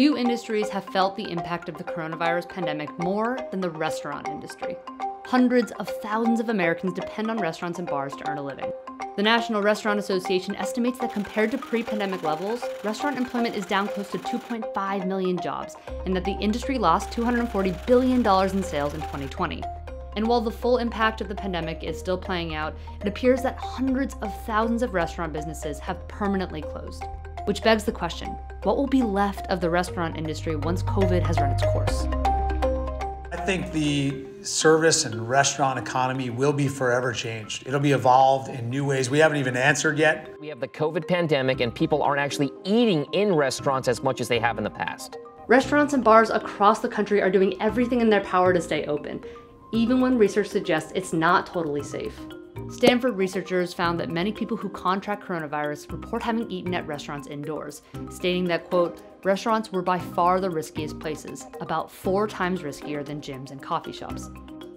Few industries have felt the impact of the coronavirus pandemic more than the restaurant industry. Hundreds of thousands of Americans depend on restaurants and bars to earn a living. The National Restaurant Association estimates that compared to pre-pandemic levels, restaurant employment is down close to 2.5 million jobs, and that the industry lost $240 billion in sales in 2020. And while the full impact of the pandemic is still playing out, it appears that hundreds of thousands of restaurant businesses have permanently closed. Which begs the question, what will be left of the restaurant industry once COVID has run its course? I think the service and restaurant economy will be forever changed. It'll be evolved in new ways we haven't even answered yet. We have the COVID pandemic and people aren't actually eating in restaurants as much as they have in the past. Restaurants and bars across the country are doing everything in their power to stay open, even when research suggests it's not totally safe. Stanford researchers found that many people who contract coronavirus report having eaten at restaurants indoors, stating that, quote, restaurants were by far the riskiest places, about 4 times riskier than gyms and coffee shops.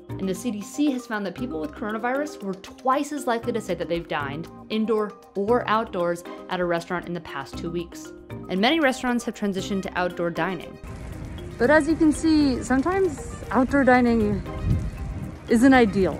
And the CDC has found that people with coronavirus were twice as likely to say that they've dined, indoor or outdoors, at a restaurant in the past 2 weeks. And many restaurants have transitioned to outdoor dining. But as you can see, sometimes outdoor dining isn't ideal.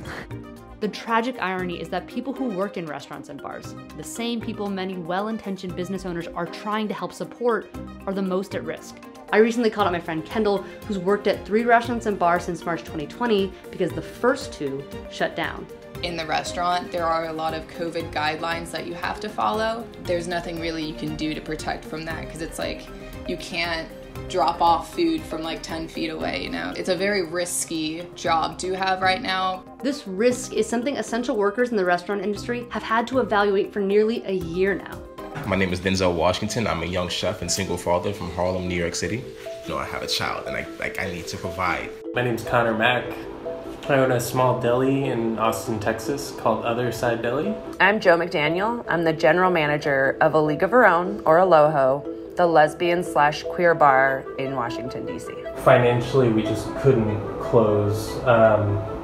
The tragic irony is that people who work in restaurants and bars, the same people many well-intentioned business owners are trying to help support, are the most at risk. I recently called up my friend Kendall, who's worked at 3 restaurants and bars since March 2020 because the first 2 shut down. In the restaurant, there are a lot of COVID guidelines that you have to follow. There's nothing really you can do to protect from that because it's like you can't drop off food from like 10 feet away, you know? It's a very risky job to have right now. This risk is something essential workers in the restaurant industry have had to evaluate for nearly a year now. My name is Denzel Washington. I'm a young chef and single father from Harlem, New York City. You know, I have a child and I need to provide. My name's Connor Mack. I own a small deli in Austin, Texas called Other Side Deli. I'm Joe McDaniel. I'm the general manager of A League of Her Own, or Aloho, the lesbian/queer bar in Washington, D.C. Financially, we just couldn't close.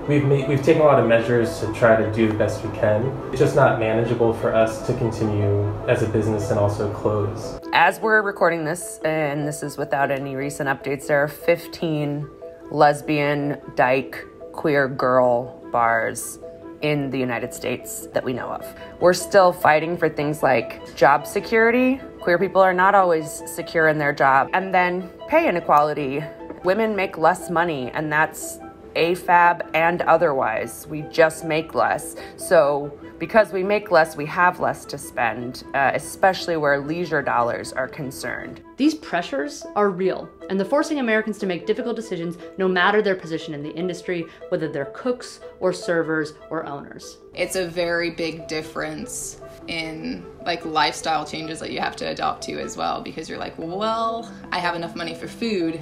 We've taken a lot of measures to try to do the best we can. It's just not manageable for us to continue as a business and also close. As we're recording this, and this is without any recent updates, there are 15 lesbian, dyke, queer girl bars in the United States that we know of. We're still fighting for things like job security. Queer people are not always secure in their job. And then pay inequality. Women make less money, and that's AFAB and otherwise. We just make less. So because we make less, we have less to spend, especially where leisure dollars are concerned. These pressures are real, and they're forcing Americans to make difficult decisions no matter their position in the industry, whether they're cooks or servers or owners. It's a very big difference in like lifestyle changes that you have to adopt to as well, because you're like, well, I have enough money for food,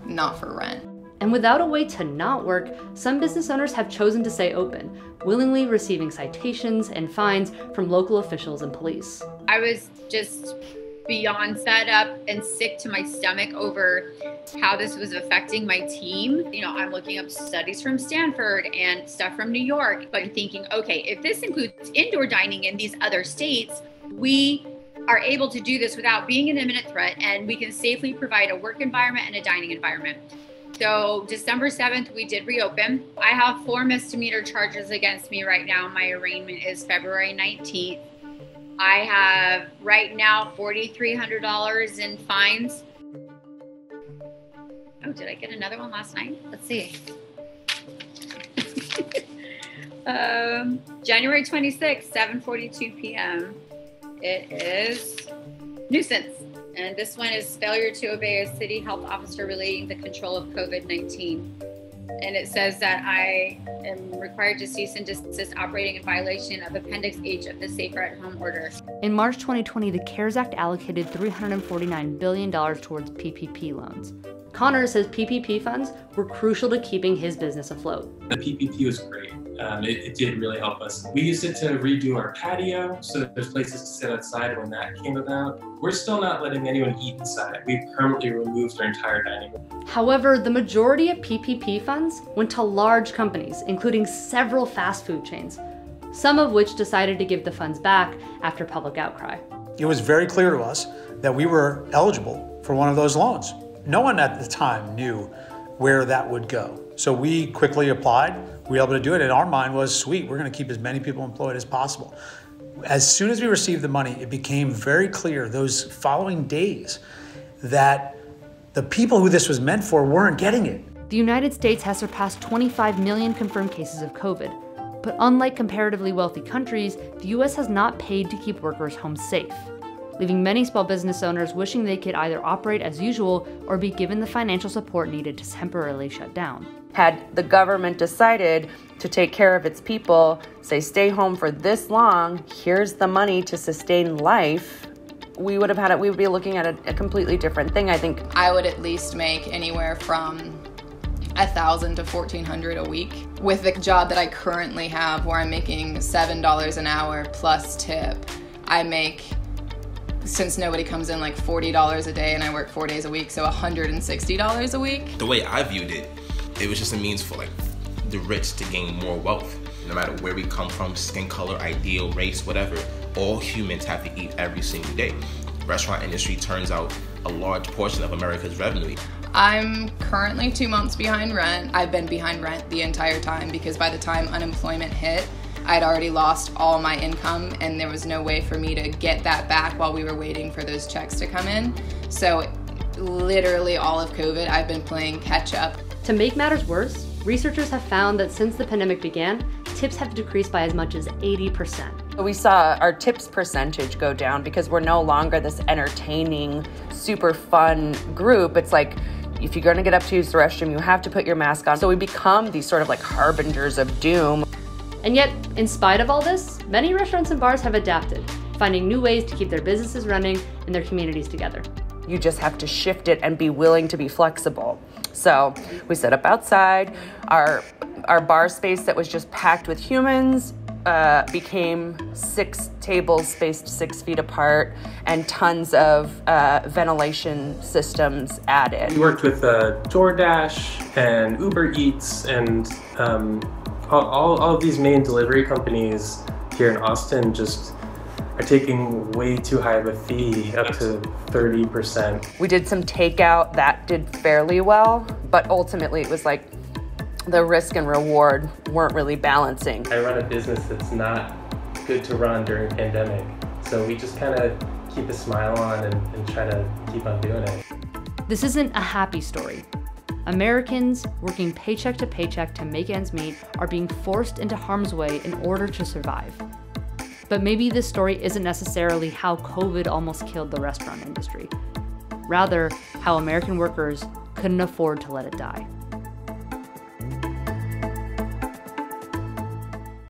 not for rent. And without a way to not work, some business owners have chosen to stay open, willingly receiving citations and fines from local officials and police. I was just beyond fed up and sick to my stomach over how this was affecting my team. You know, I'm looking up studies from Stanford and stuff from New York, but I'm thinking, okay, if this includes indoor dining in these other states, we are able to do this without being an imminent threat, and we can safely provide a work environment and a dining environment. So December 7th, we did reopen. I have 4 misdemeanor charges against me right now. My arraignment is February 19th. I have right now $4,300 in fines. Oh, did I get another one last night? Let's see. January 26th, 7:42 p.m. It is nuisance. And this one is failure to obey a city health officer relating the control of COVID-19. And it says that I am required to cease and desist operating in violation of Appendix H of the Safer at Home order. In March 2020, the CARES Act allocated $349 billion towards PPP loans. Connor says PPP funds were crucial to keeping his business afloat. The PPP was great. It did really help us. We used it to redo our patio, so that there's places to sit outside when that came about. We're still not letting anyone eat inside. We permanently removed our entire dining room. However, the majority of PPP funds went to large companies, including several fast food chains, some of which decided to give the funds back after public outcry. It was very clear to us that we were eligible for one of those loans. No one at the time knew where that would go. So we quickly applied. We were able to do it. And our mind was, sweet, we're going to keep as many people employed as possible. As soon as we received the money, it became very clear those following days that the people who this was meant for weren't getting it. The United States has surpassed 25 million confirmed cases of COVID. But unlike comparatively wealthy countries, the US has not paid to keep workers home safe, leaving many small business owners wishing they could either operate as usual or be given the financial support needed to temporarily shut down. Had the government decided to take care of its people, say stay home for this long, here's the money to sustain life, we would be looking at a completely different thing, I think. I would at least make anywhere from $1,000 to $1,400 a week. With the job that I currently have, where I'm making $7 an hour plus tip, I make, since nobody comes in, like $40 a day, and I work 4 days a week, so $160 a week. The way I viewed it, it was just a means for like the rich to gain more wealth. No matter where we come from, skin color, ideal, race, whatever, all humans have to eat every single day. Restaurant industry turns out a large portion of America's revenue. I'm currently 2 months behind rent. I've been behind rent the entire time because by the time unemployment hit, I'd already lost all my income and there was no way for me to get that back while we were waiting for those checks to come in. So literally all of COVID, I've been playing catch up. To make matters worse, researchers have found that since the pandemic began, tips have decreased by as much as 80%. We saw our tips percentage go down because we're no longer this entertaining, super fun group. It's like, if you're gonna get up to use the restroom, you have to put your mask on. So we become these sort of like harbingers of doom. And yet, in spite of all this, many restaurants and bars have adapted, finding new ways to keep their businesses running and their communities together. You just have to shift it and be willing to be flexible. So we set up outside. Our bar space that was just packed with humans became 6 tables spaced 6 feet apart and tons of ventilation systems added. We worked with DoorDash and Uber Eats and all of these main delivery companies here in Austin just are taking way too high of a fee, up to 30%. We did some takeout that did fairly well, but ultimately it was like the risk and reward weren't really balancing. I run a business that's not good to run during pandemic, so we just kind of keep a smile on and try to keep on doing it. This isn't a happy story. Americans working paycheck to paycheck to make ends meet are being forced into harm's way in order to survive. But maybe this story isn't necessarily how COVID almost killed the restaurant industry. Rather, how American workers couldn't afford to let it die.